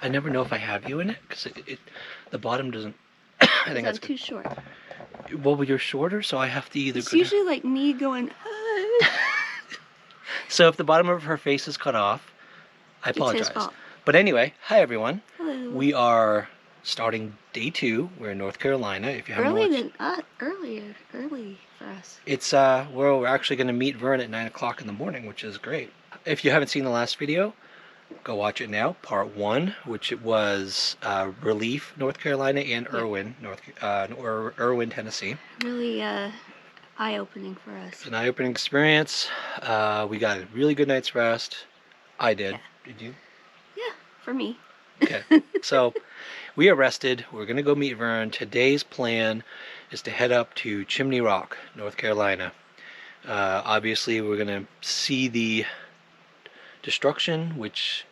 I never know if I have you in it because the bottom doesn't. I think that's too short. Well, you're shorter, so I have to either. It's usually like me going. So if the bottom of her face is cut off, I apologize. It's his fault. But anyway, hi everyone. Hello. We are starting day 2. We're in North Carolina. If you haven't watched, early for us. it's we're actually going to meet Vern at 9 o'clock in the morning, which is great. If you haven't seen the last video, go watch it now. Part 1, which it was Relief, North Carolina, and Irwin, Irwin, Tennessee. Really eye-opening for us. It's an eye-opening experience. We got a really good night's rest. I did. Yeah. Did you? Yeah, for me. Okay. So we are rested. We're going to go meet Vern. Today's plan is to head up to Chimney Rock, North Carolina. Obviously, we're going to see the destruction, which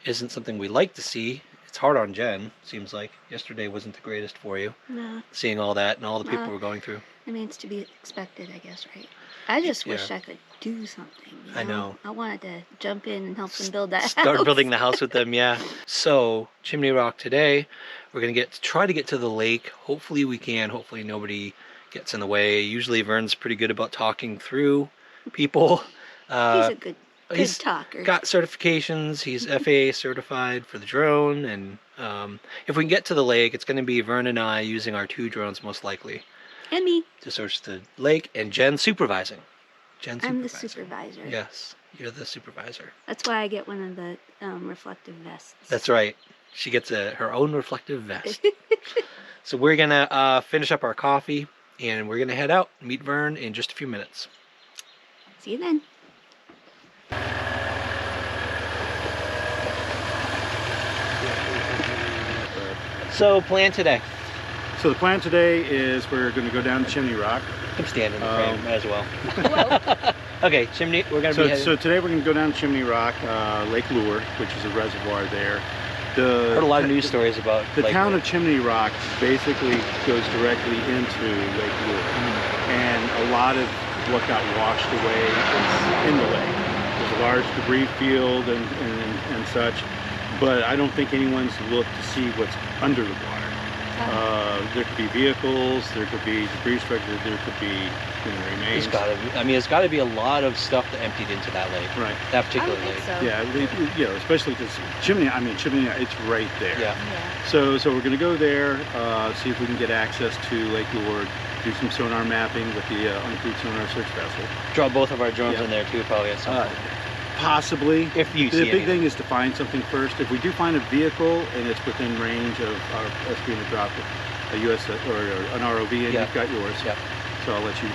isn't something we like to see. It's hard on Jen, seems like. Yesterday wasn't the greatest for you. No. Seeing all that and all the people we're going through. I mean, it's to be expected, I guess, right? I just wish I could do something. You know? I know. I wanted to jump in and help them build that house. Start building the house with them, yeah. So, Chimney Rock today, we're going to try to get to the lake. Hopefully we can. Hopefully nobody gets in the way. Usually Vern's pretty good about talking through people. He's a good talker. Got certifications. He's FAA certified for the drone. And if we can get to the lake, it's going to be Vern and I using our 2 drones most likely. And me. To search the lake, and Jen supervising. I'm the supervisor. Yes, you're the supervisor. That's why I get one of the reflective vests. That's right. She gets her own reflective vest. So we're going to finish up our coffee, and we're going to head out and meet Vern in just a few minutes. See you then. So, plan today. So the plan today is we're going to go down to Chimney Rock. I'm standing in the frame, might as well. Okay, Chimney, we're going to be headed. So today we're going to go down to Chimney Rock, Lake Lure, which is a reservoir there. Heard a lot of news stories about the town of Chimney Rock basically goes directly into Lake Lure. And a lot of what got washed away is in the lake. There's a large debris field and such, but I don't think anyone's looked to see what's under the water. There could be vehicles, there could be debris structures, there could be remains. There's got to be a lot of stuff that emptied into that lake. Right. That particular lake. So. Yeah, especially because Chimney, it's right there. Yeah. So we're going to go there, see if we can get access to Lake Lure, do some sonar mapping with the uncrewed sonar search vessel. Draw both of our drones in there too, probably at some point. Possibly. If you see the big thing is to find something first. If we do find a vehicle and it's within range of us being to drop a US or an ROV, and you've got yours. Yep. So I'll let you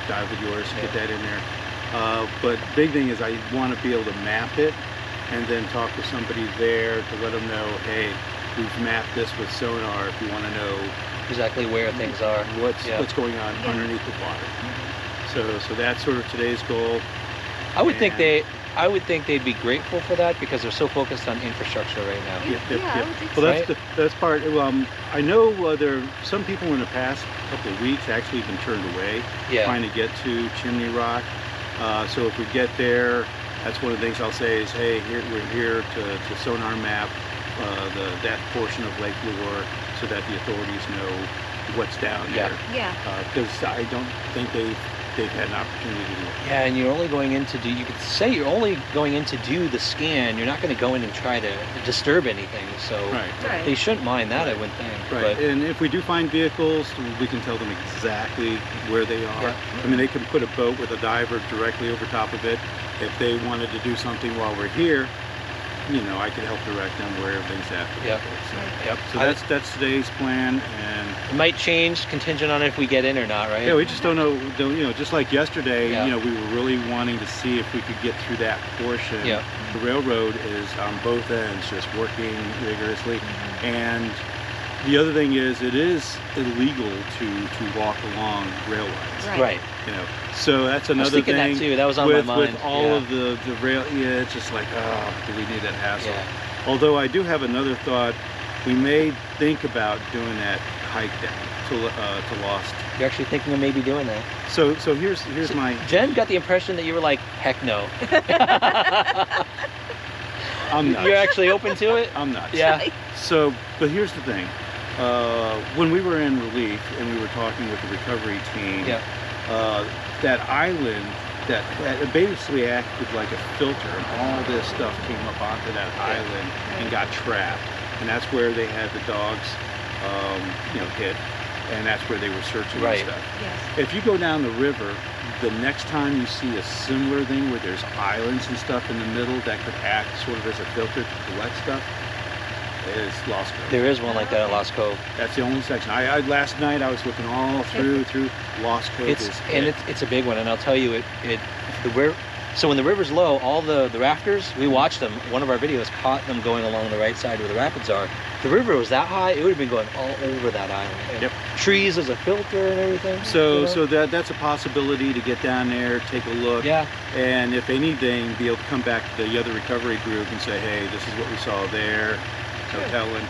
dive with yours, get that in there. But big thing is I want to be able to map it and then talk with somebody there to let them know, hey, we've mapped this with sonar. If you want to know exactly where things are, what's going on underneath the water. So that's sort of today's goal. I would think they'd be grateful for that because they're so focused on infrastructure right now. I would think well, so. that's part. I know there are some people in the past couple of weeks actually been turned away trying to get to Chimney Rock. So if we get there, that's one of the things I'll say is, hey, we're here to sonar map that portion of Lake Lure so that the authorities know what's down there. Yeah. Because I don't think they've had an opportunity to do it. Yeah, and you're only going in to do, you could say you're only going in to do the scan. You're not going to go in and try to disturb anything. So they shouldn't mind that, I wouldn't think. Right, and if we do find vehicles, we can tell them exactly where they are. Yeah. I mean, they can put a boat with a diver directly over top of it. If they wanted to do something while we're here, I could help direct them where everything's at. So that's today's plan, and it might change contingent on if we get in or not, right? Yeah, we just don't know. Just like yesterday, we were really wanting to see if we could get through that portion. Yeah. The railroad is on both ends, just working rigorously, and the other thing is it is illegal to walk along rail lines. Right. So that's another thing. I was thinking that too. That was on my mind. With all of the rail, it's just like, do we need that hassle? Yeah. Although I do have another thought. We may think about doing that hike down to Lost. You're actually thinking of maybe doing that. So here's my. Jen got the impression that you were like, heck no. I'm nuts. You're actually open to it? I'm nuts. Yeah. So, but here's the thing. When we were in relief and we were talking with the recovery team, Yeah. that island that basically acted like a filter, and all this stuff came up onto that island and got trapped. And that's where they had the dogs, hit, and that's where they were searching Right. and stuff. Yes. If you go down the river, the next time you see a similar thing where there's islands and stuff in the middle that could act sort of as a filter to collect stuff, is Lost Cove. There is one like that at Lost Cove. That's the only section. I last night I was looking all through Lost Cove. It's a big one, and I'll tell you so when the river's low, all the rafters, we watched them. One of our videos caught them going along the right side where the rapids are. If the river was that high, it would have been going all over that island. And Yep. trees as a filter and everything. So that's a possibility to get down there, take a look, Yeah. and if anything, be able to come back to the other recovery group and say, hey, this is what we saw there. No telling.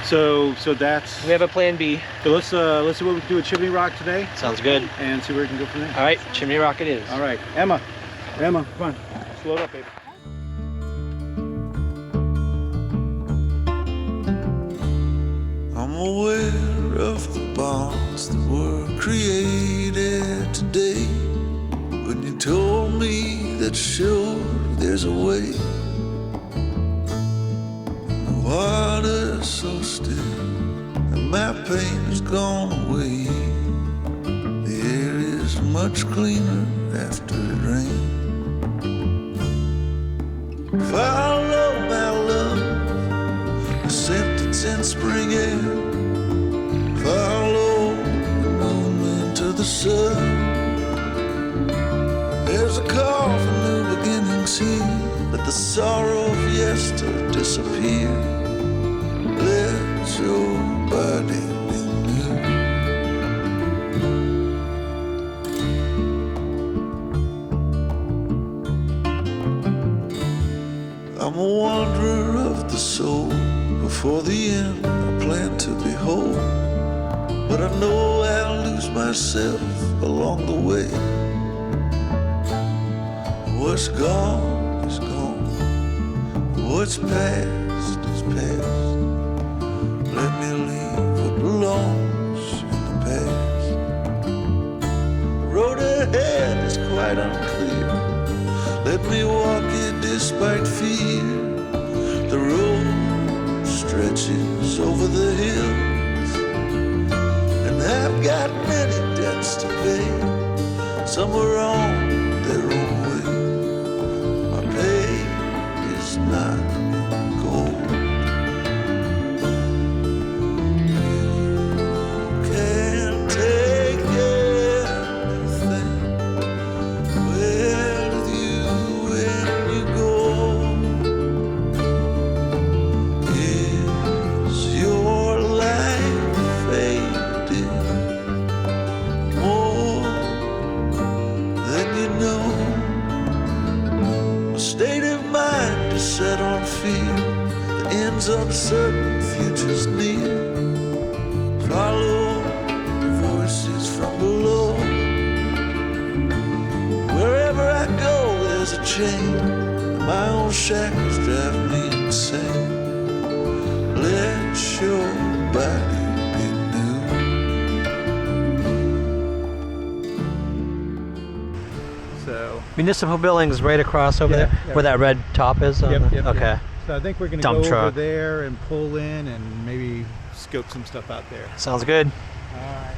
So that's. We have a plan B. So let's see what we can do at Chimney Rock today, Sounds good. and see where we can go from there. All right, Chimney Rock it is. All right, Emma, come on, slow it up, baby. I'm aware of the bonds that were created today. When you told me that sure there's a way, the water's so still and my pain has gone away. The air is much cleaner after it rains. Follow my love, the scent that's in spring air. Follow the movement to the sun. There's a call for new beginnings here. Let the sorrow of yester disappear. Let your body be new. I'm a wanderer of the soul. Before the end, I plan to be whole. But I know I'll lose myself along the way. What's gone is gone. What's past is past. Let me leave what belongs in the past. The road ahead is quite unclear. Let me walk it despite fear. The road stretches over the hills, and I've got many debts to pay. Some are on their own way. My pay is not gold. You can take anything with you when you go. Is your life fading more than you know? A state of mind is set on fear. The end's uncertain, future's near. Follow the voices from below. Wherever I go, there's a chain. My own shackles drive me insane. Let your body be new. So. Municipal buildings right across over Yeah, there, yeah. where that red top is. Yep. Okay. So I think we're gonna Dump go over truck. there and pull in and maybe scope some stuff out there. Sounds good. All right.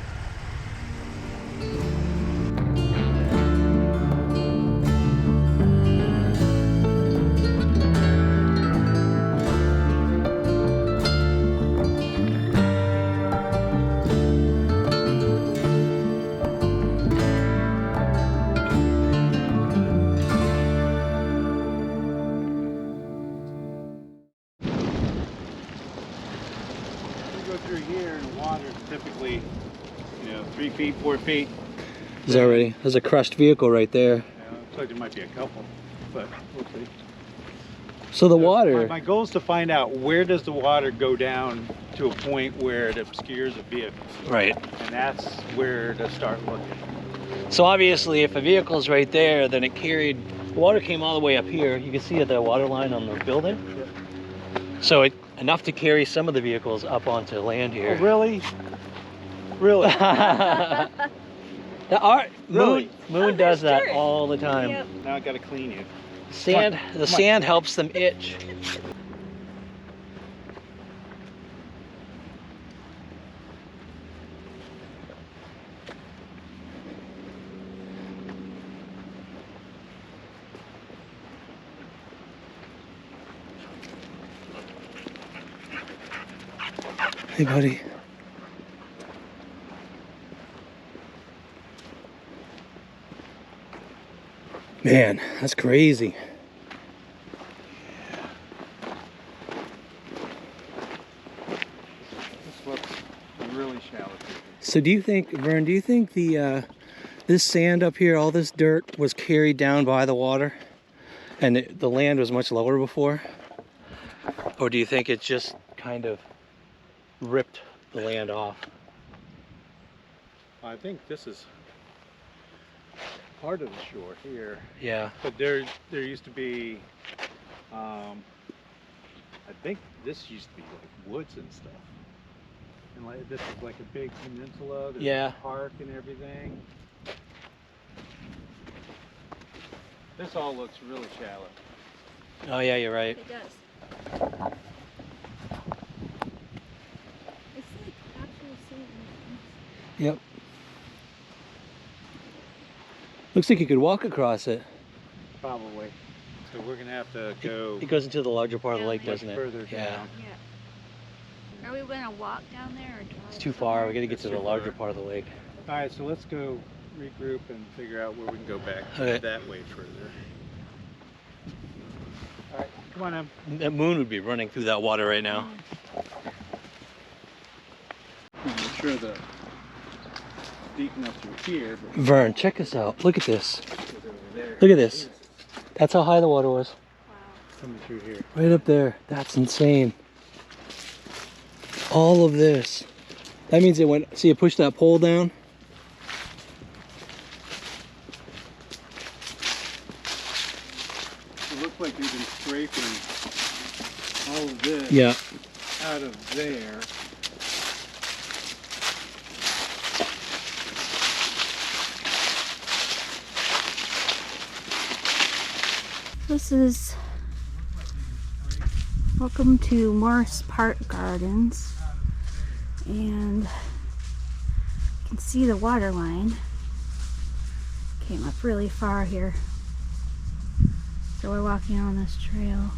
Go through here and the water is typically, 3 feet, 4 feet. There's a crushed vehicle right there. Looks like there might be a couple, but we'll see. So the water. My goal is to find out where does the water go down to a point where it obscures a vehicle, Right. and that's where to start looking. So obviously, if a vehicle's right there, then it carried The water came all the way up here. You can see the water line on the building. So enough to carry some of the vehicles up onto land here. Oh, really? Really? Moon Oh, does there's that dirt. all the time. Yep. Now I gotta clean you. Sand, the sand helps them itch. Hey, buddy. Man, that's crazy. This looks really shallow. So do you think, Vern, do you think this sand up here, all this dirt was carried down by the water and the land was much lower before? Or do you think it just kind of ripped the land off? I think this is part of the shore here, Yeah. but there used to be, I think this used to be like woods and stuff, and like this is like a big peninsula. There's Yeah. a park and everything. This all looks really shallow. Oh yeah, you're right. It does. It's like actual sand. Yep. Looks like you could walk across it. Probably. So we're gonna have to go It goes into the larger part of the Yeah, lake, much doesn't it? further Yeah. down. Yeah. Are we gonna walk down there or drive? It's too far. We gotta get It's to the too larger far. part of the lake. All right, so let's go regroup and figure out where we can go back Okay. that way further. All right, come on, Em. That moon would be running through that water right now. I'm sure the deep enough through here, but Vern, check this out. Look at this. it's over there. Look at this. That's how high the water was. Wow. Coming through here. Right up there. That's insane. All of this. That means it went, see it pushed that pole down? It looks like they've been scraping all of this Yeah. out of there. This is welcome to Morris Park Gardens, and you can see the water line came up really far here. So we're walking on this trail.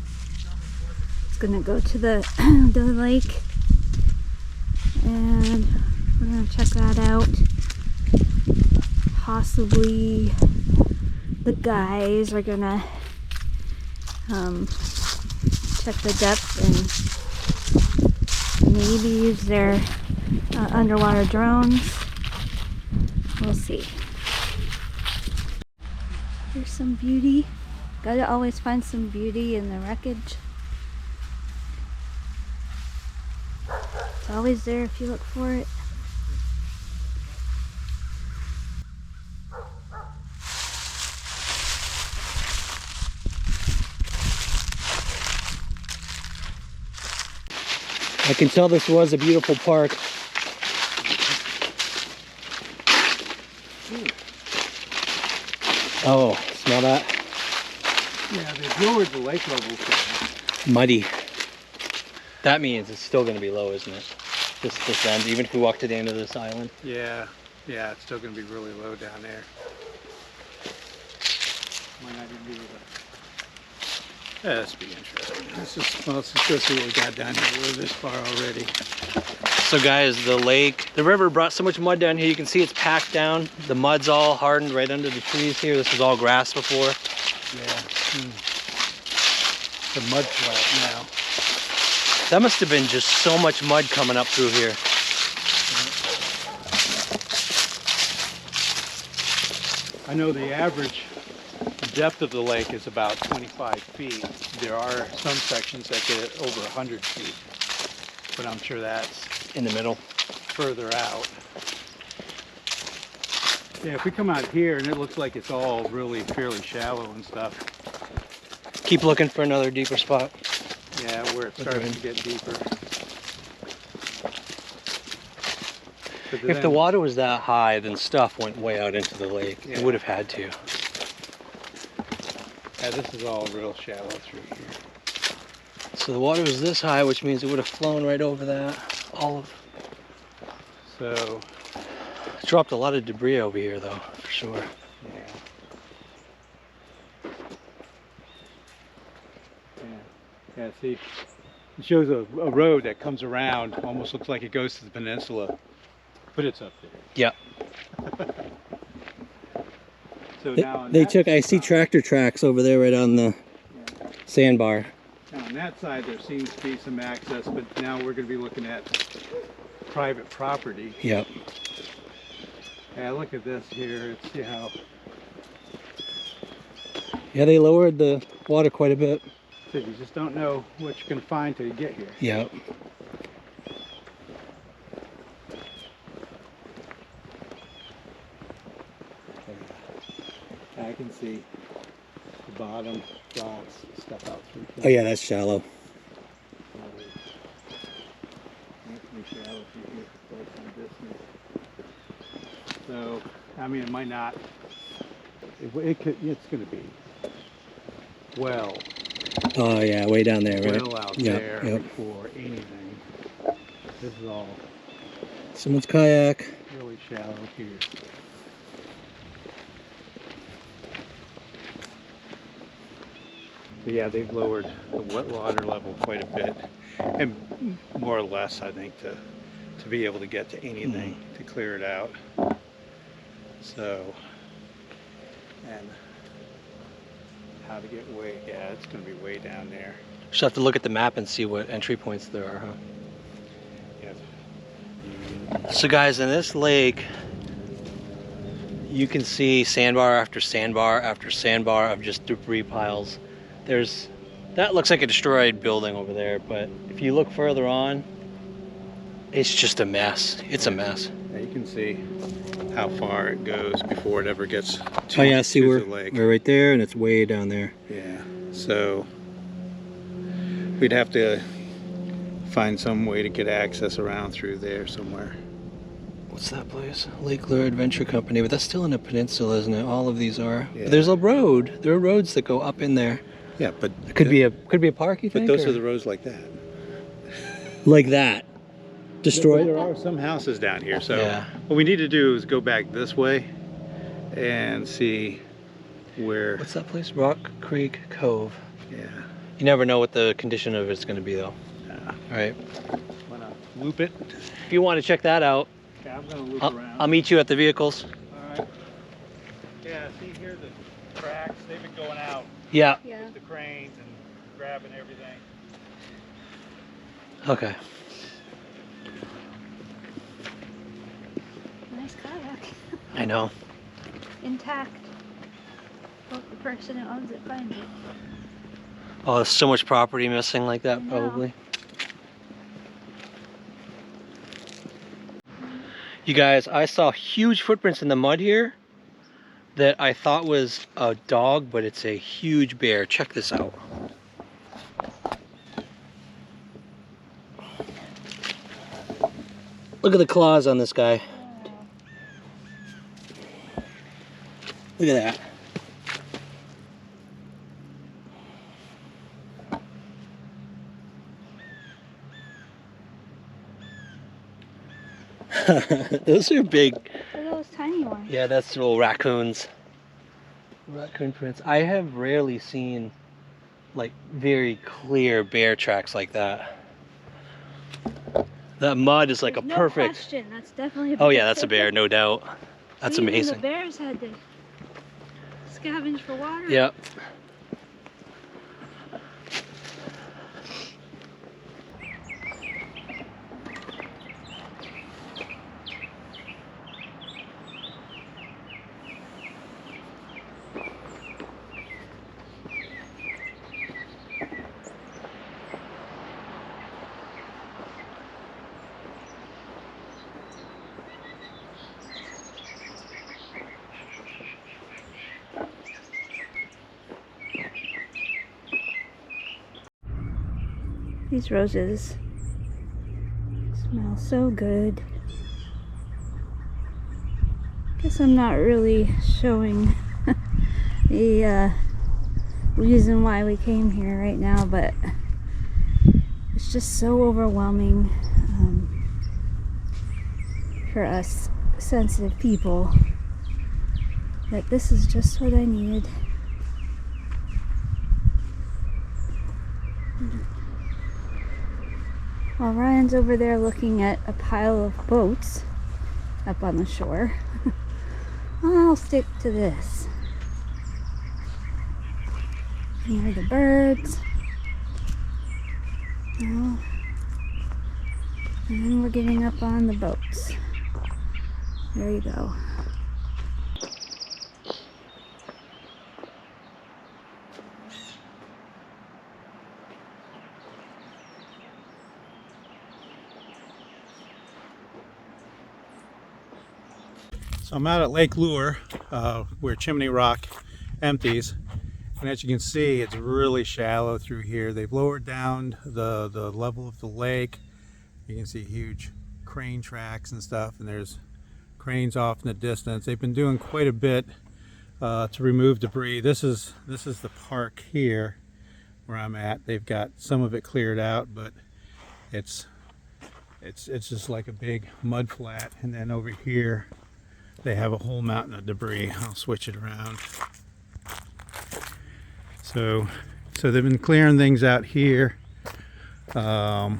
It's gonna go to the the lake, and we're gonna check that out. Possibly the guys are gonna check the depth and maybe use their underwater drones. We'll see. There's some beauty. Gotta always find some beauty in the wreckage. It's always there if you look for it. I can tell this was a beautiful park. Oh, smell that? Yeah, they've lowered the lake level. Muddy. That means it's still going to be low, isn't it? This end, even if we walk to the end of this island. Yeah, it's still going to be really low down there. Might not even be able to. Yeah, this will be interesting. Let's just go see what we got down here. We're this far already. So guys, the lake, the river brought so much mud down here. You can see it's packed down. The mud's all hardened right under the trees here. This was all grass before. Yeah. The mud flat now. That must have been just so much mud coming up through here. I know the average depth of the lake is about 25 feet. There are some sections that get over 100 feet, but I'm sure that's In the middle. further out. Yeah, if we come out here and it looks like it's all really fairly shallow and stuff. Keep looking for another deeper spot. Yeah, where it starts to get deeper. But If the water was that high, then stuff went way out into the lake. Yeah. It would have had to. Yeah, this is all real shallow through here. So the water was this high, which means it would have flown right over that. So, Dropped a lot of debris over here, though, for sure. yeah. Yeah, see, it shows a road that comes around, almost looks like it goes to the peninsula, but it's up there. Yeah. So now on They that took. I see side- tractor tracks over there, right on the sandbar. Now on that side there seems to be some access, but now we're going to be looking at private property. Yep. Yeah, look at this here. See how Yeah, they lowered the water quite a bit. so you just don't know what you can find till you get here. Yep. I can see the bottom rocks stuff out through here. Oh yeah, that's shallow. So, I mean, it might not. It could. It's going to be well, Oh yeah, way down there, right? well out Yep, there yep. before anything. This is all Someone's kayak. really shallow here. But yeah, they've lowered the wet water level quite a bit, and more or less, I think, to be able to get to anything to clear it out. So, and how to get way, yeah, it's going to be way down there. Just have to look at the map and see what entry points there are, huh? Yeah. So guys, in this lake, you can see sandbar after sandbar after sandbar of just debris piles. That looks like a destroyed building over there, but if you look further on, it's just a mess. It's a mess. Yeah, you can see how far it goes before it ever gets to, Oh yeah, see to we're the lake. right there, and it's way down there. Yeah, so we'd have to find some way to get access around through there somewhere. What's that place? Lake Lure Adventure Company, but that's still in a peninsula, isn't it? All of these are. Yeah. But there's a road. There are roads that go up in there. Yeah, but It could be a park, you think? but those or- are the roads like that. like that. Destroyed. There are some houses down here, so Yeah. what we need to do is go back this way and see where. What's that place? Rock Creek Cove. Yeah. You never know what the condition of it's going to be, though. All right. Wanna loop it? If you want to check that out, Yeah, I'm gonna loop I'll around. I'll meet you at the vehicles. All right. Yeah, see here the tracks. They've been going out. Yeah. Yeah. The cranes and grabbing everything. Okay. Nice kayak. I know. Intact. Hope the person who owns it finds it. Oh, there's so much property missing like that, I know. probably. You guys, I saw huge footprints in the mud here that I thought was a dog, but it's a huge bear. Check this out. Look at the claws on this guy. Look at that. Those are big. Look at those tiny ones. Yeah, that's little raccoons. Raccoon prints. I have rarely seen like very clear bear tracks like that. That mud is like There's a no perfect. question. That's definitely a Oh bear. yeah, that's a bear, no doubt. That's Even amazing. The bears had to scavenge for water. Yep. These roses smell so good. Guess I'm not really showing the reason why we came here right now, but it's just so overwhelming for us sensitive people that this is just what I needed. While Ryan's over there looking at a pile of boats up on the shore, I'll stick to this. Here are the birds. Oh. And we're getting up on the boats. There you go. So I'm out at Lake Lure, where Chimney Rock empties, and as you can see, it's really shallow through here. They've lowered down the level of the lake. You can see huge crane tracks and stuff, and there's cranes off in the distance. They've been doing quite a bit to remove debris. This is the park here where I'm at. They've got some of it cleared out, but it's just like a big mud flat, and then over here they have a whole mountain of debris. I'll switch it around. So they've been clearing things out here. Over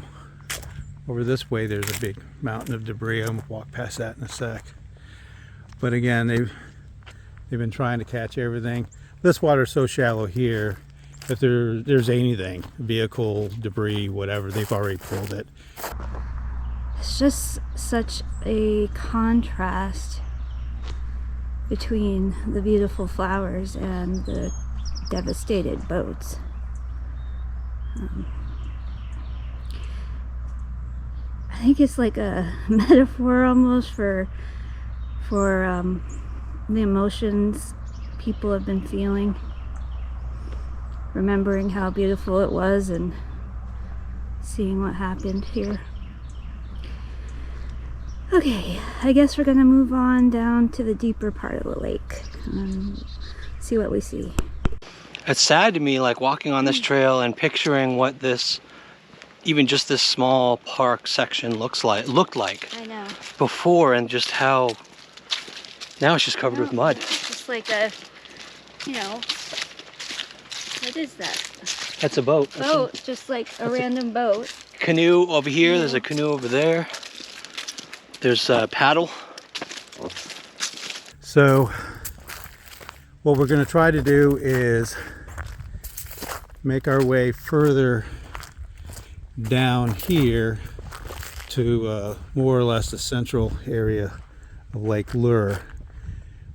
this way there's a big mountain of debris. I'm gonna walk past that in a sec. But again, they've been trying to catch everything. This water's so shallow here, if there's anything, vehicle, debris, whatever, they've already pulled it. It's just such a contrast between the beautiful flowers and the devastated boats. I think it's like a metaphor almost for the emotions people have been feeling, remembering how beautiful it was and seeing what happened here. Okay, I guess we're gonna move on down to the deeper part of the lake and see what we see. It's sad to me, like walking on this trail and picturing what this, even just this small park section looked like I know. before, and just how now it's just covered with mud. It's just like a, you know, what is that? That's a boat. That's Boat, just like a random boat. a canoe over here. There's a canoe over there. There's a paddle. So what we're going to try to do is make our way further down here to more or less the central area of Lake Lure,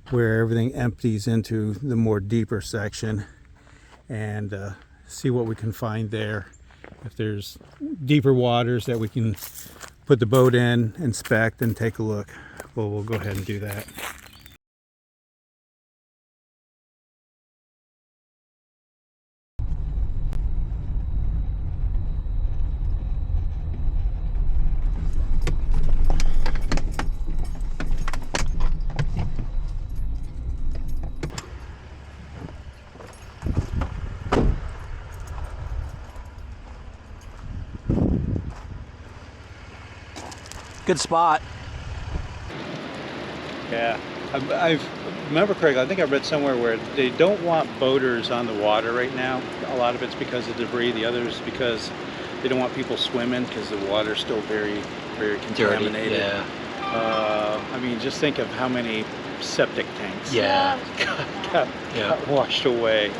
where everything empties into the more deeper section, and see what we can find there. If there's deeper waters that we can put the boat in, inspect, and take a look, well, we'll go ahead and do that. Good spot. Yeah, I remember correctly, I think I read somewhere where they don't want boaters on the water right now. A lot of it's because of debris, the others because they don't want people swimming because the water's still very, very contaminated. Dirty, yeah. I mean, just think of how many septic tanks Yeah. got washed away.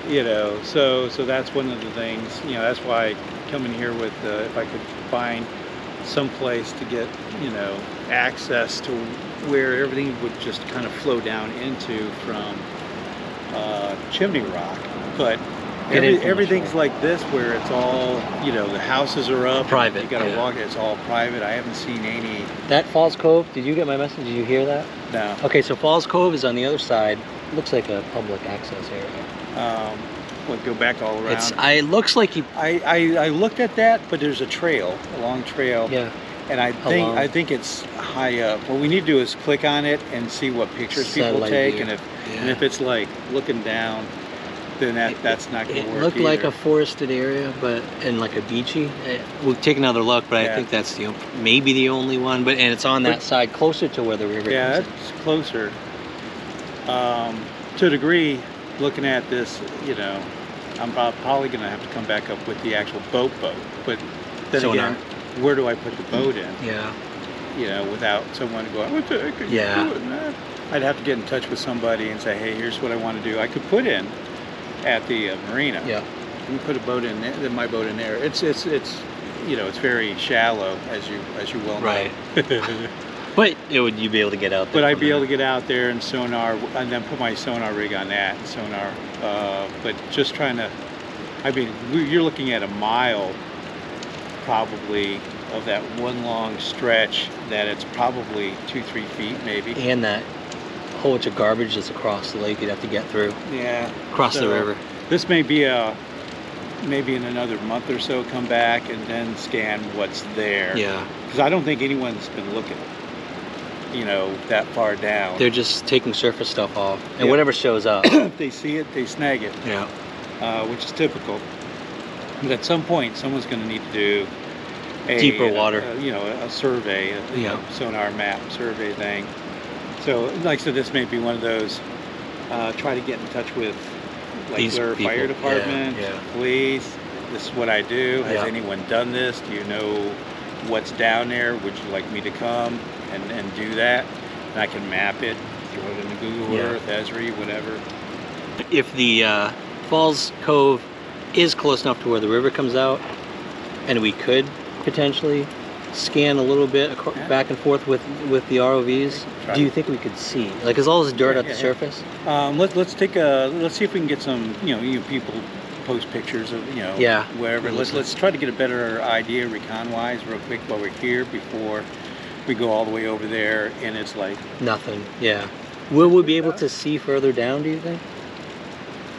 You know, so that's one of the things, you know, that's why coming here with, if I could find some place to get, you know, access to where everything would just kind of flow down into from Chimney Rock, but everything's like this where it's all, you know, the houses are up, private. You gotta walk, it's all private. I haven't seen any. That Falls Cove, did you get my message? Did you hear that? No. Okay, so Falls Cove is on the other side. Looks like a public access area. what, go back all around. It looks like you. I looked at that, but there's a trail, a long trail. Yeah. And I think it's high up. What we need to do is click on it and see what pictures people Satellite take, view. and if it's like looking down, then that's not going to work. It looked like either. a forested area, and like a beachy. We'll take another look, but I think that's maybe the only one. And it's on that side, closer to where the river. Yeah, comes in. it's closer. To a degree, looking at this, I'm probably going to have to come back up with the actual boat. But then Sonar. again, where do I put the boat in? Yeah. Without someone going, what the heck are you doing, man? I'd have to get in touch with somebody and say, hey, here's what I want to do. I could put in at the marina. Yeah. You can put a boat in there, my boat in there. It's it's very shallow, as you well know. Right. But you'd be able to get out there. But I'd be able to get out there and sonar, and then put my sonar rig on that and sonar. But just trying to, you're looking at a mile probably of that one long stretch that it's probably 2-3 feet maybe. And that whole bunch of garbage that's across the lake you'd have to get through. Yeah. Across the river. This may be maybe in another month or so come back and then scan what's there. Yeah. Because I don't think anyone's been looking, that far down. They're just taking surface stuff off, and whatever shows up. If they see it, they snag it. Yeah. Which is typical. But at some point, someone's going to need to do Deeper water. A survey, a sonar map survey thing. So, like I said, this may be one of those. Try to get in touch with These Lake people. Fire Department, Yeah. police. This is what I do. Has Yeah. anyone done this? Do you know what's down there? Would you like me to come and do that? And I can map it, throw it into Google Earth, Esri, whatever. If the Falls Cove is close enough to where the river comes out, and we could potentially scan a little bit back and forth with the ROVs, do you think we could see? Like, is all this dirt at the surface? Let's see if we can get some, you people post pictures of, wherever. Let's try to get a better idea recon-wise real quick while we're here before we go all the way over there and it's like nothing. Yeah. Will we be able to see further down, do you think?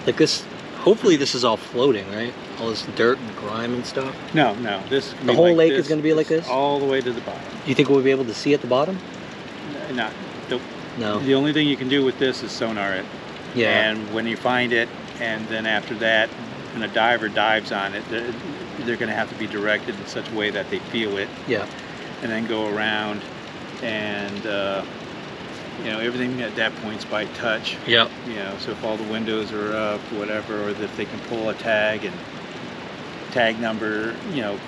Like this, hopefully this is all floating, right? All this dirt and grime and stuff. No. The whole lake is going to be like this? All the way to the bottom. Do you think we'll be able to see at the bottom? No. Nope. No. The only thing you can do with this is sonar it. Yeah. And when you find it, and then after that, when a diver dives on it, they're going to have to be directed in such a way that they feel it. Yeah. And then go around, and everything at that point's by touch. Yep. So if all the windows are up, whatever, or if they can pull a tag and tag number,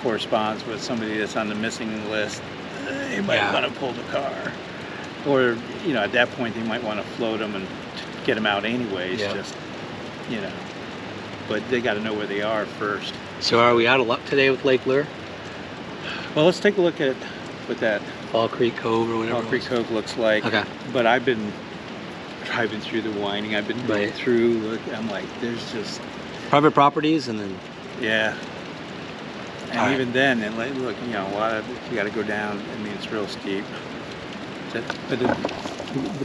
corresponds with somebody that's on the missing list, they might want to pull the car. Or, at that point they might want to float them and get them out anyways, just, but they got to know where they are first. So are we out of luck today with Lake Lure? Well, let's take a look at what that Fall Creek Cove or whatever. Fall Creek Cove looks like. Okay. But I've been driving through the winding. I've been going through. I'm like, there's just private properties, and then and even then, and look, a lot of you got to go down. I mean, it's real steep. But the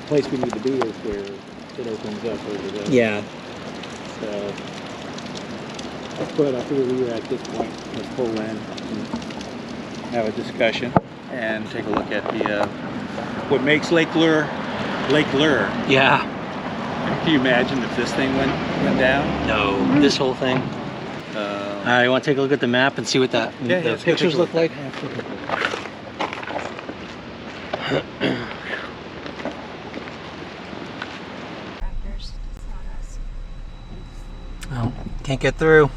place we need to be is where it opens up over there. Yeah. So, but I figure we were at this point. Let's pull in and have a discussion and take a look at the what makes Lake Lure. Yeah. Can you imagine if this thing went down? No. This whole thing. All right, you want to take a look at the map and see what the pictures look like? Oh, can't get through.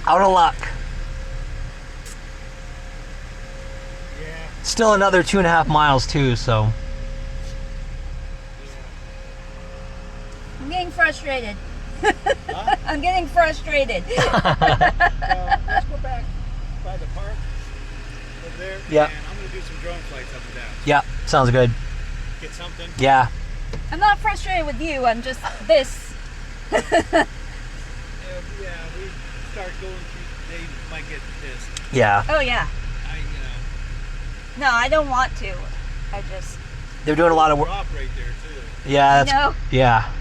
Out of luck. Yeah. Still another 2.5 miles too, so. I'm getting frustrated. I'm getting frustrated. Let's go back by the park over there. Yeah. And I'm going to do some drone flights up and down. Yeah, sounds good. Get something. Yeah. I'm not frustrated with you, I'm just this. Yeah, we start going through, they might get pissed. Yeah. Oh yeah. No, I don't want to. I just... They're doing a lot of work. Drop right there too. Yeah, that's, No. yeah.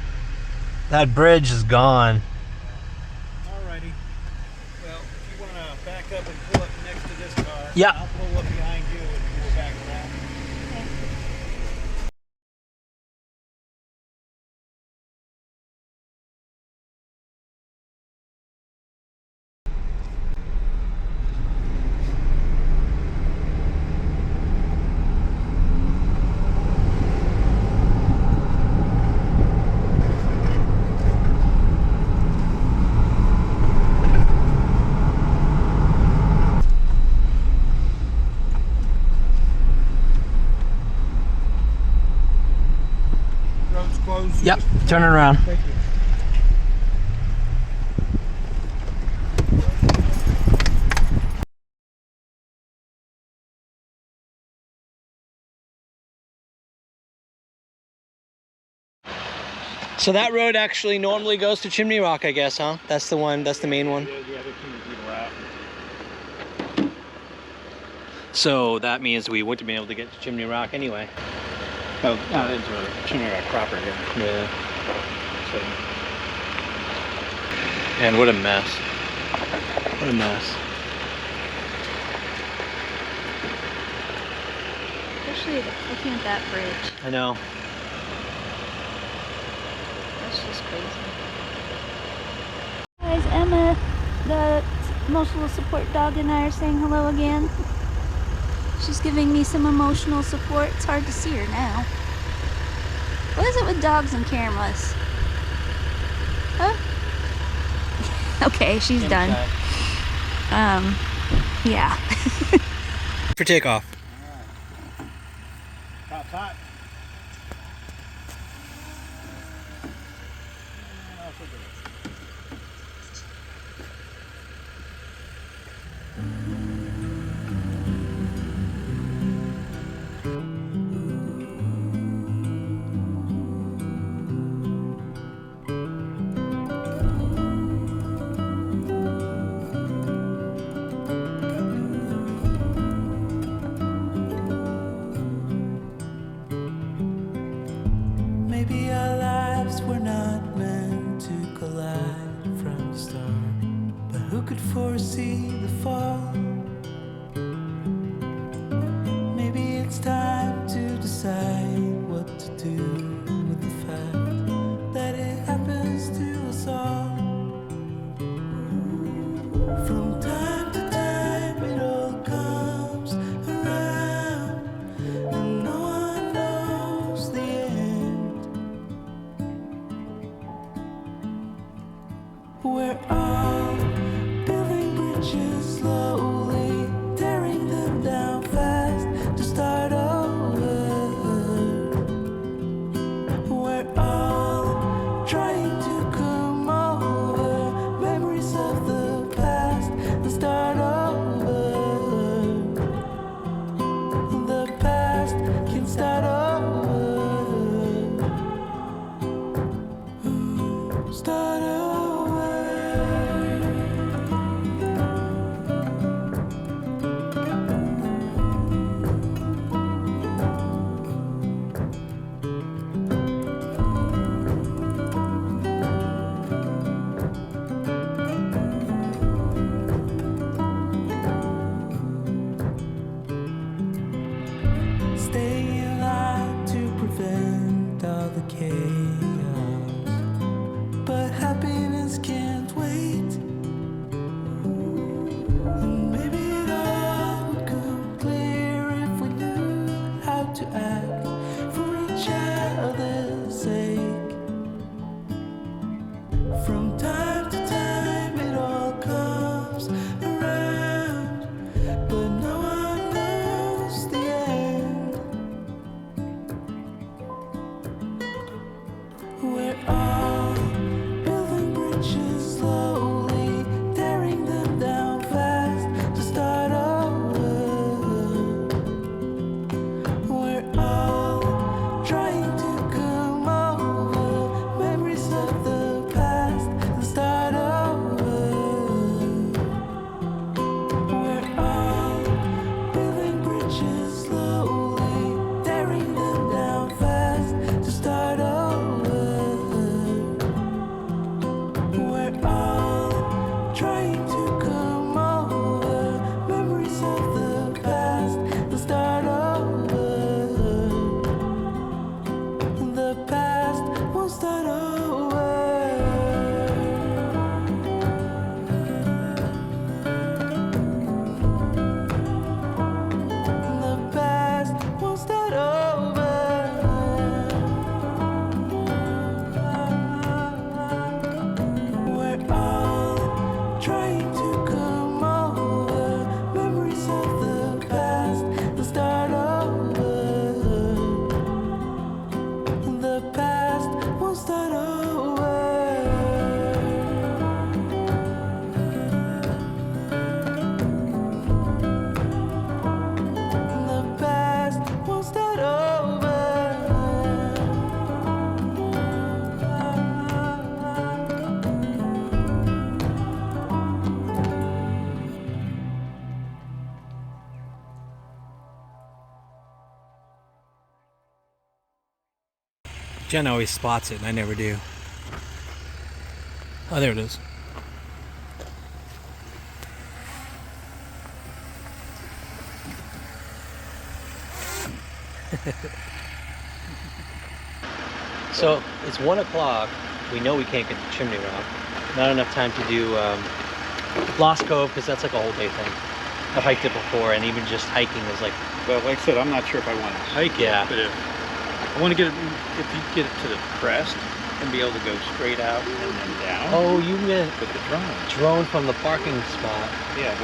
That bridge is gone. Alrighty. Well, if you want to back up and pull up next to this car, Yeah. I'll pull up behind you and we'll back around. Road's closed. Yep, turn it around. Thank you. So that road actually normally goes to Chimney Rock, I guess, huh? That's the one, that's the main one. The other two are out. So that means we wouldn't be able to get to Chimney Rock anyway. Oh, no, that's really Chimney Rock proper here. Yeah. So, And what a mess. What a mess. Especially looking at that bridge. I know. That's just crazy. Guys, Emma, the emotional support dog, and I are saying hello again. She's giving me some emotional support. It's hard to see her now. What is it with dogs and cameras? Huh? Okay, she's done. Yeah. For takeoff. hot, hot. Maybe our lives were not meant to collide from the start, but who could foresee the fall? Maybe it's time to decide what to do with the fact that it happens to us all. From time to time it all comes around, and no one knows the end. We're all building bridges slowly, tearing them down fast to start over. We're all trying to come over memories of the past and start over. The past can start over. Start over. Stay alive to prevent all the chaos, but happiness can't wait. And maybe it all would come clear if we knew how to act for each other's sake. From time to time it all comes around, but no one knows the end. Jen always spots it, and I never do. Oh, there it is. So it's 1 o'clock. We know we can't get to Chimney Rock. Not enough time to do Lost Cove, because that's like a whole day thing. I've hiked it before, and even just hiking is like, Well, like I said, I'm not sure if I want to hike Yeah. it, but if I want to get it, if you get it to the crest and be able to go straight out and then down oh, you can get with the drone. a drone from the parking spot. Yeah,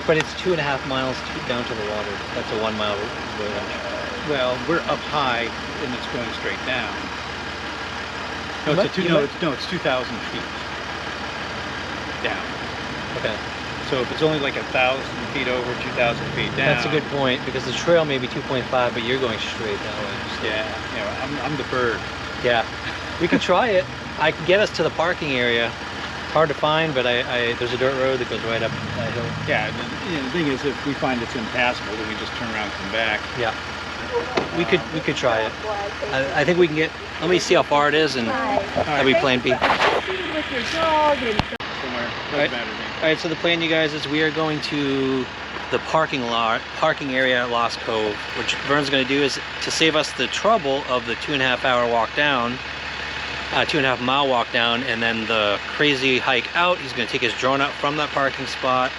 but It's 2.5 miles down to the water. That's a 1 mile range. well, we're up high and it's going straight down. No, You it's might- you might- it's 2,000 feet down. Okay. So if it's only like 1,000 feet over, 2,000 feet down. That's a good point, because the trail may be 2.5, but you're going straight that way. Yeah, you know, I'm the bird. Yeah. We could try it. I can get us to the parking area. It's hard to find, but there's a dirt road that goes right up that hill. Yeah, the thing is, if we find it's impassable, then we just turn around and come back. Yeah. We could try it. I think we can get. Let me see how far it is, and that'll be plan B. With your dog and Somewhere, doesn't Right. matter to me. All right. So the plan, you guys, is we are going to the parking area at Lost Cove. What Vern's going to do is to save us the trouble of the 2.5 hour walk down, 2.5 mile walk down, and then the crazy hike out. He's going to take his drone up from that parking spot,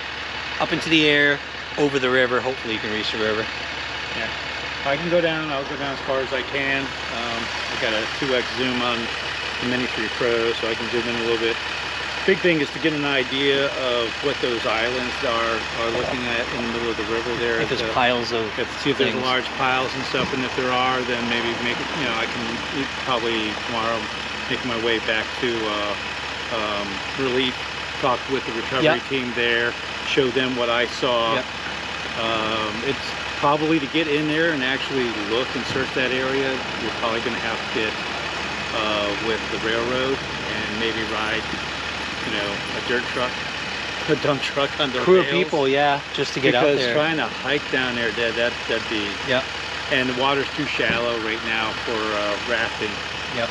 up into the air, over the river. Hopefully, you can reach the river. Yeah. I can go down. I'll go down as far as I can. I got a 2x zoom on the Mini 3 Pro, so I can zoom in a little bit. Big thing is to get an idea of what those islands are looking at in the middle of the river there. If there's piles of See if there's things. large piles and stuff, and if there are, then maybe make it. You know, I can probably tomorrow make my way back to Relief, talk with the recovery Yep. team there, show them what I saw. Yep. It's probably to get in there and actually look and search that area. You're probably going to have to get with the railroad and maybe ride, you know, a dirt truck, a dump truck on the crew of rails. people, yeah, just to get out Because there. trying to hike down there, that'd be. Yep. And the water's too shallow right now for rafting. Yep.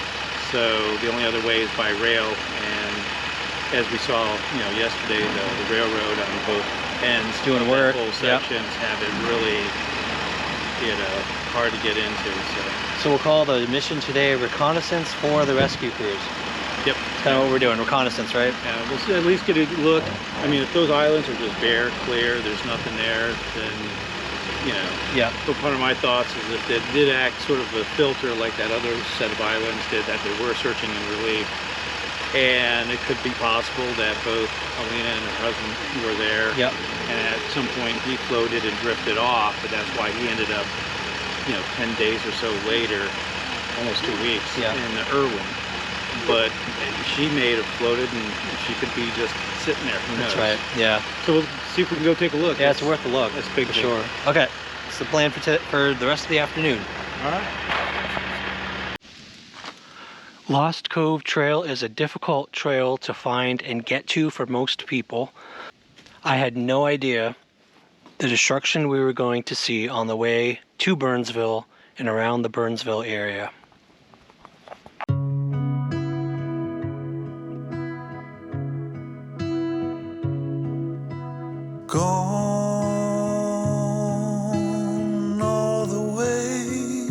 So the only other way is by rail. And as we saw, you know, yesterday, the railroad on both ends Doing of work. Whole Yep. sections have it really, you know, hard to get into. So we'll call the mission today reconnaissance for the rescue crews. Yep. That's kind of what we're doing, reconnaissance, right? Yeah, we'll at least get a look. I mean, if those islands are just bare, clear, there's nothing there, then, you know. Yeah. But part of my thoughts is if it did act sort of a filter like that other set of islands did, that they were searching in relief. And it could be possible that both Alina and her husband were there. Yep. And at some point he floated and drifted off, but that's why he ended up, you know, 10 days or so later, almost 2 weeks, Yeah. in the Irwin. But she may have floated and she could be just sitting there. Who knows? That's right. Yeah. So we'll see if we can go take a look. Yeah, it's worth a look. That's big for thing. sure. Okay. It's the plan for the rest of the afternoon. All right. Lost Cove Trail is a difficult trail to find and get to for most people. I had no idea the destruction we were going to see on the way to Burnsville and around the Burnsville area. Gone all the ways,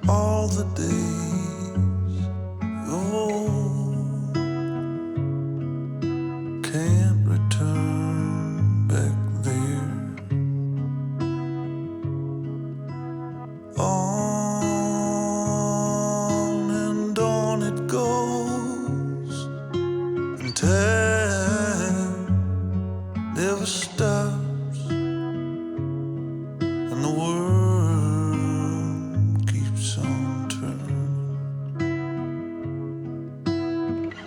all the days of old. Can't return back there. On and on it goes, and time never stops, and the world keeps on turning.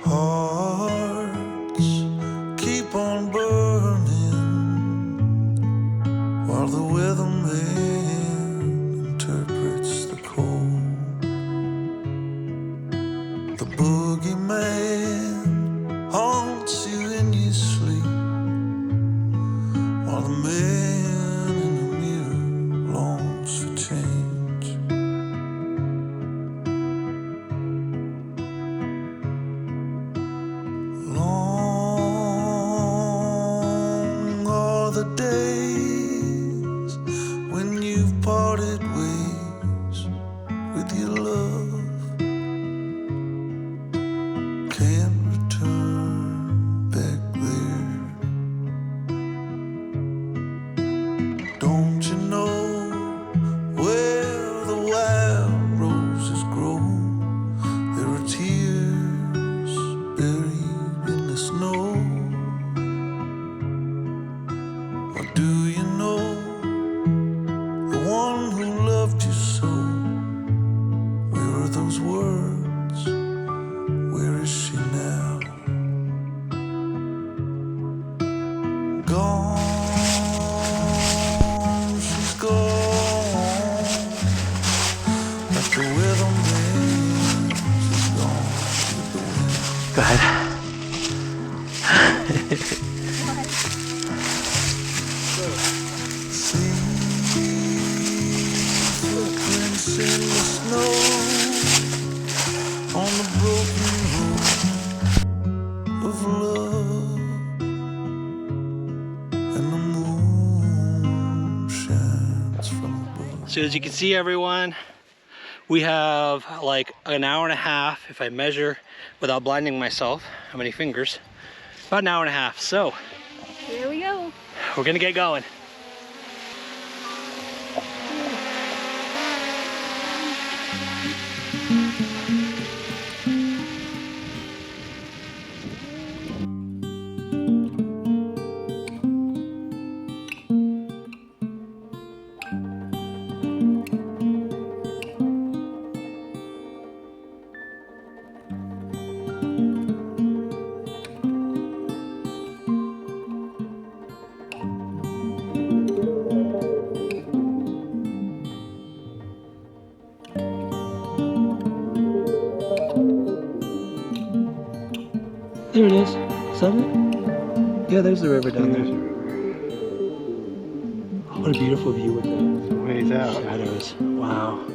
Hearts keep on burning while the weatherman interprets the cold. The boogeyman haunts you in your sleep, while the man in the mirror longs for change. So as you can see, everyone, we have like an hour and a half, if I measure without blinding myself, how many fingers? About an hour and a half. So Here we go. we're gonna get going. There it is. Is that it? Yeah, there's the river down there. Oh, what a beautiful view with the Ways out. shadows. Wow.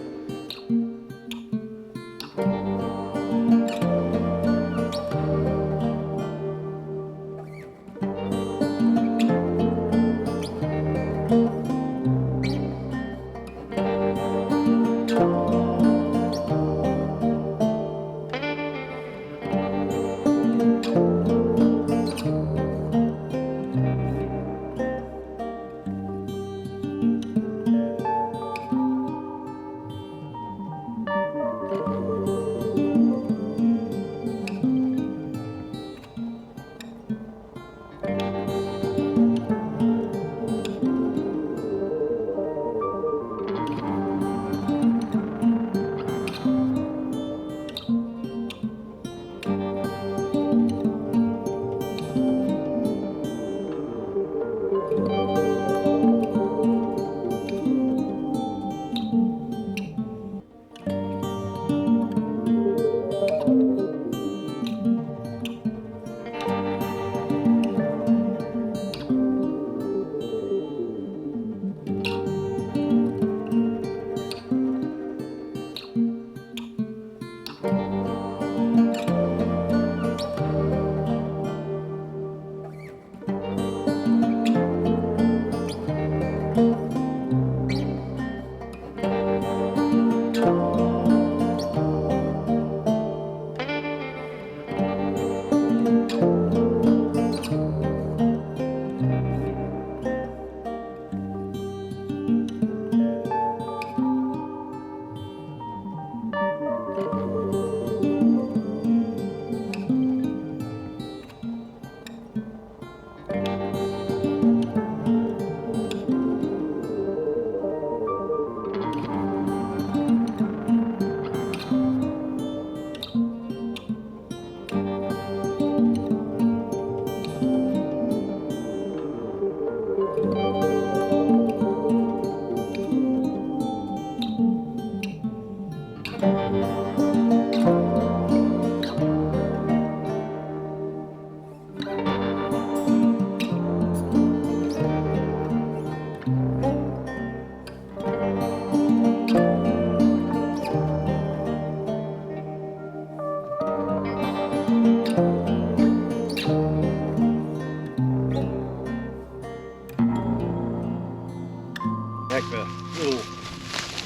Like the little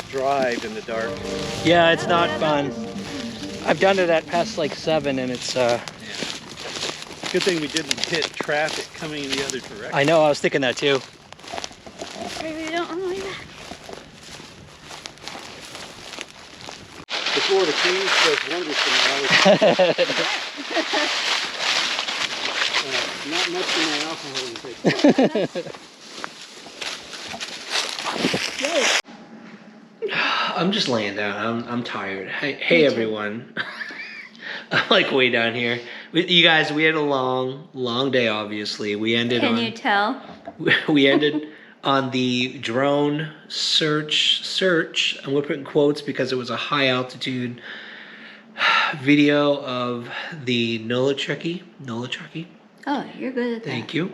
drive in the dark. Yeah, it's not fun. I've done it at past like 7 and it's Good thing we didn't hit traffic coming in the other direction. I know, I was thinking that too. Maybe we don't want to leave that. The Florida Keys does wonders for me. Not much for my alcohol intake. I'm just laying down. I'm tired. Hey everyone. I'm like way down here. You guys, we had a long day. Obviously, we ended Can on. you tell? We ended on the drone search. I'm gonna put in quotes because it was a high altitude video of the Nolichuchy. Oh, you're good at that. Thank you.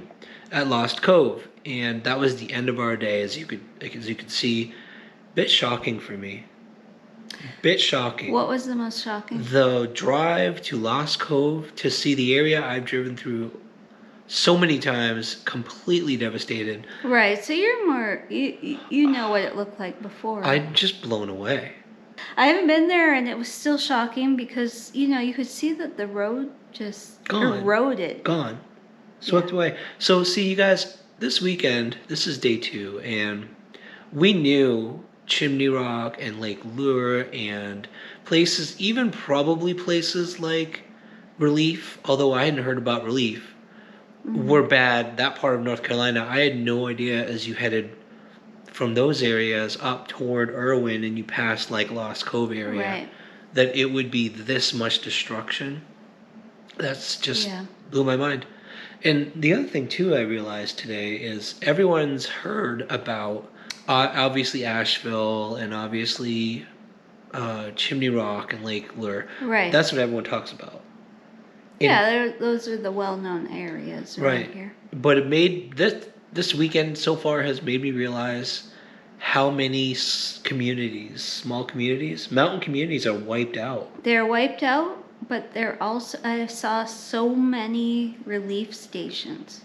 At Lost Cove, and that was the end of our day, as you could see. Bit shocking for me. Bit shocking. What was the most shocking? The drive to Lost Cove to see the area I've driven through so many times, completely devastated. Right. So you're more, you know what it looked like before. I'm just blown away. I haven't been there, and it was still shocking because, you could see that the road just Gone. eroded. Gone. Swept away. So, see, you guys, this weekend, this is day 2, and we knew Chimney Rock and Lake Lure and places, even probably places like Relief, although I hadn't heard about Relief, were bad. That part of North Carolina, I had no idea as you headed from those areas up toward Irwin and you passed like Lost Cove area, Right. that it would be this much destruction. That's just Yeah. blew my mind. And the other thing too I realized today is everyone's heard about obviously Asheville and obviously Chimney Rock and Lake Lure. Right. That's what everyone talks about. Yeah, those are the well-known areas around Right. here. But it made this weekend so far has made me realize how many communities, small communities, mountain communities are wiped out. They're wiped out, but they're also, I saw so many relief stations.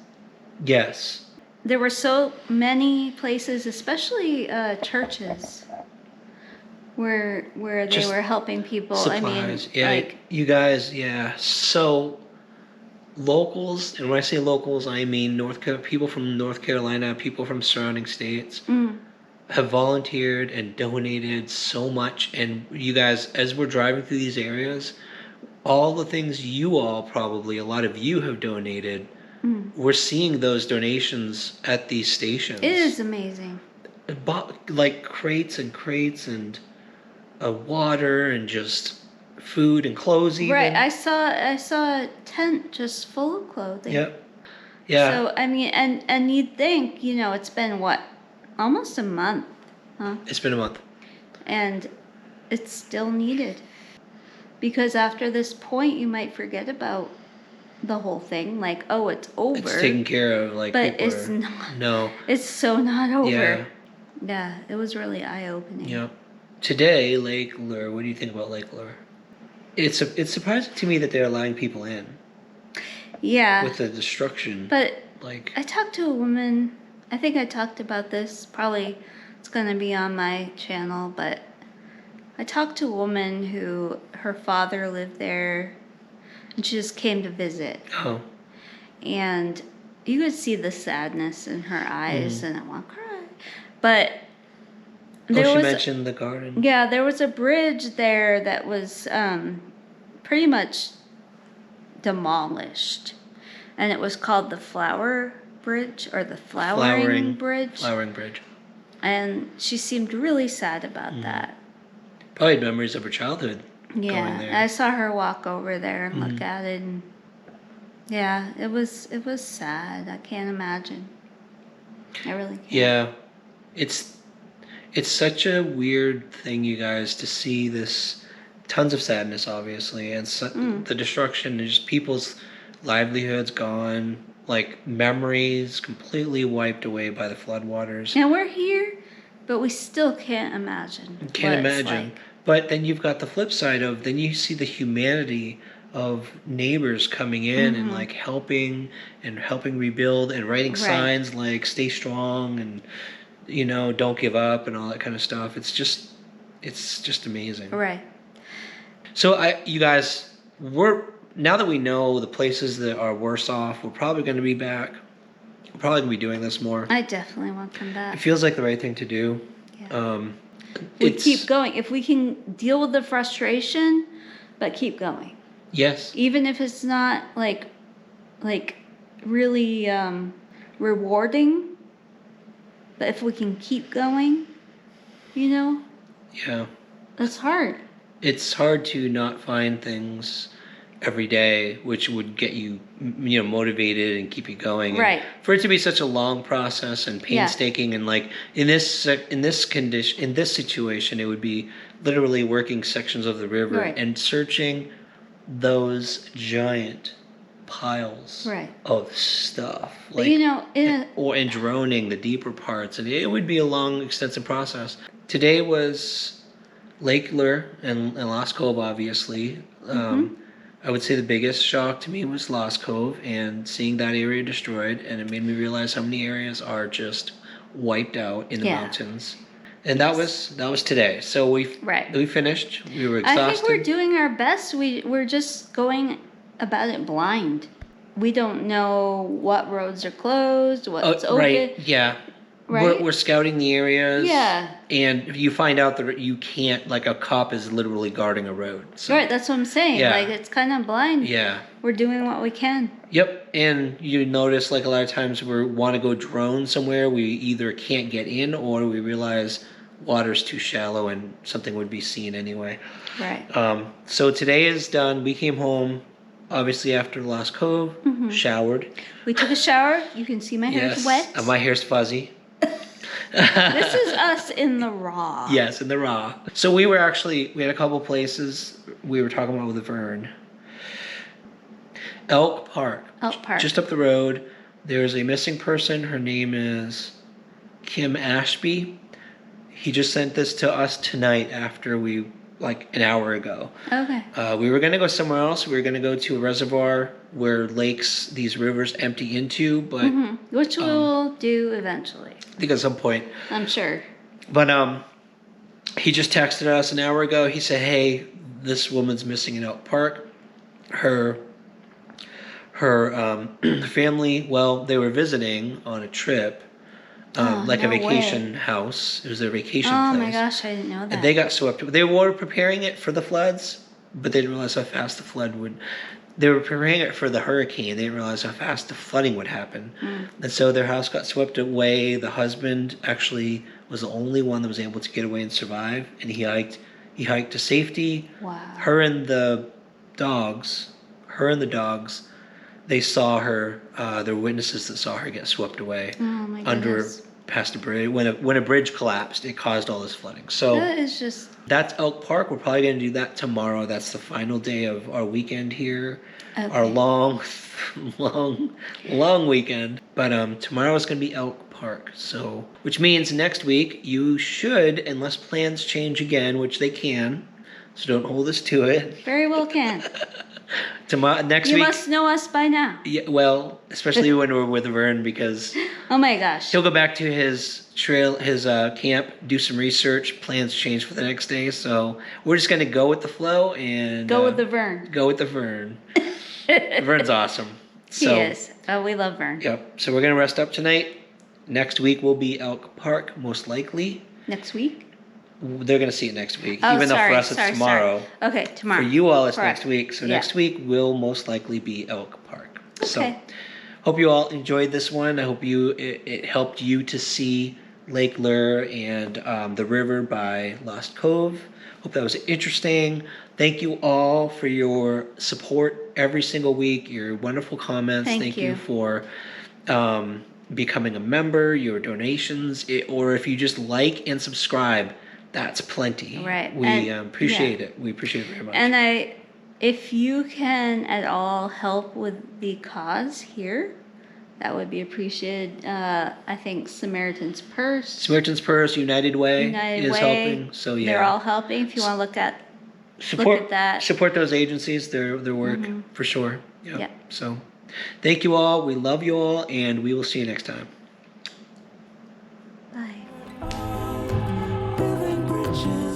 Yes. There were so many places, especially churches, where they Just were helping people. Supplies. I mean, You guys, yeah. So locals, and when I say locals, I mean people from North Carolina, people from surrounding states, have volunteered and donated so much. And you guys, as we're driving through these areas, all the things you all probably, a lot of you have donated, we're seeing those donations at these stations. it is amazing. Like crates and water and just food and clothes even. Right, I saw a tent just full of clothing. Yep. Yeah. So I mean, and you'd think, it's been what, almost a month, huh? It's been a month. And it's still needed, because after this point, you might forget about the whole thing. Like, oh, it's over. It's taken care of. Like, but people it's are- not. No. It's so not over. Yeah. Yeah, it was really eye-opening. Yep. Today, Lake Lure. What do you think about Lake Lure? It's surprising to me that they're allowing people in Yeah. with the destruction. But like, I talked to a woman. I think I talked about this. Probably it's going to be on my channel. But I talked to a woman who her father lived there, and she just came to visit. oh, And you could see the sadness in her eyes, and I want to cry. But there she was mentioned the garden. yeah, there was a bridge there that was pretty much demolished, and it was called the Flower Bridge or the Flowering Bridge. Flowering Bridge. And she seemed really sad about that. Probably had memories of her childhood. Yeah, Going there. I saw her walk over there and look at it, and yeah, it was sad. I can't imagine. I really can't. Yeah, it's such a weird thing, you guys, to see this. Tons of sadness, obviously, and the destruction and just people's livelihoods gone, like memories completely wiped away by the floodwaters. And we're here, but we still can't imagine. Can't what it's imagine. like. But then you've got the flip side of, then you see the humanity of neighbors coming in and like helping rebuild and writing signs like "Stay strong" and don't give up and all that kind of stuff. It's just amazing. Right. So you guys, now that we know the places that are worse off, we're probably going to be back. We're probably going to be doing this more. I definitely want to come It back. feels like the right thing to do. Yeah. We keep going. If we can deal with the frustration, but keep going. Yes. Even if it's not like really rewarding, but if we can keep going, Yeah. that's hard. It's hard to not find things every day which would get you motivated and keep you going. Right. And for it to be such a long process and painstaking and like in this situation it would be literally working sections of the river and searching those giant piles of stuff. Like, and droning the deeper parts, and it would be a long, extensive process. Today was Lake Lure and Lost Cove, obviously. I would say the biggest shock to me was Lost Cove and seeing that area destroyed, and it made me realize how many areas are just wiped out in the Yeah. mountains. And that was today. So we finished. We were exhausted. I think we're doing our best. We're just going about it blind. We don't know what roads are closed, what's open. Right, yeah. Right? We're scouting the areas. Yeah. And you find out that you can't, like a cop is literally guarding a road. So, Right, that's what I'm saying. Yeah. Like, it's kind of blind. yeah. We're doing what we can. Yep, and you notice like a lot of times we want to go drone somewhere, we either can't get in or we realize water's too shallow and something would be seen anyway. Right. So today is done. We came home obviously after Lost Cove, showered. We took a shower. You can see my hair's wet. My hair's fuzzy. This is us in the raw. Yes, in the raw. So we had a couple places we were talking about with Vern. Elk Park. Elk Park. Just up the road. There's a missing person. Her name is Kim Ashby. He just sent this to us tonight after like an hour ago. Okay. We were going to go somewhere else. We were going to go to a reservoir where these rivers empty into, but Which we'll do eventually. I think at some point. I'm sure. But he just texted us an hour ago. He said, "Hey, this woman's missing in Elk Park. Her family. Well, they were visiting on a trip, like a no vacation house. It was their vacation Oh place. my gosh, I didn't know that. And they got swept. They were preparing it for the floods, but they didn't realize how fast the flood would. They were preparing it for the hurricane. They didn't realize how fast the flooding would happen. And so their house got swept away. The husband actually was the only one that was able to get away and survive. And he hiked to safety. Wow. Her and the dogs, they saw her. There were witnesses that saw her get swept away Oh my goodness. past a bridge. When a bridge collapsed, it caused all this flooding. So That is just... that's Elk Park. We're probably going to do that tomorrow. That's the final day of our weekend here. Okay. Our long weekend. But tomorrow is going to be Elk Park. So, which means next week you should, unless plans change again, which they can. So don't hold us to it. Very well can. Next You week. must know us by now. Yeah, well, especially when we're with Vern, because Oh my gosh. he'll go back to his camp, do some research. Plans change for the next day, so we're just gonna go with the flow and Go with the Vern. Go with the Vern. Vern's awesome. He So, is. Oh, we love Vern. Yep. So we're gonna rest up tonight. Next week will be Elk Park, most likely. Next week? They're gonna see it next week, Oh, even though sorry, for us it's sorry, tomorrow. Okay, tomorrow. For you all, it's Correct. next week. So Yeah. next week will most likely be Elk Park. So Okay. hope you all enjoyed this one. I hope it helped you to see Lake Lure and the river by Lost Cove. Hope that was interesting. Thank you all for your support every single week, your wonderful comments. Thank you. you for becoming a member, your donations, or if you just like and subscribe, that's plenty. Right. We And- appreciate yeah. it. We appreciate it very much. And if you can at all help with the cause here, that would be appreciated. I think Samaritan's Purse, Samaritan's Purse, United Way United is Way, helping. So yeah, they're all helping. If you want to look at support that. Support those agencies, their work for sure. Yep. Yeah. So thank you all. We love you all, and we will see you next time. Bye. Building bridges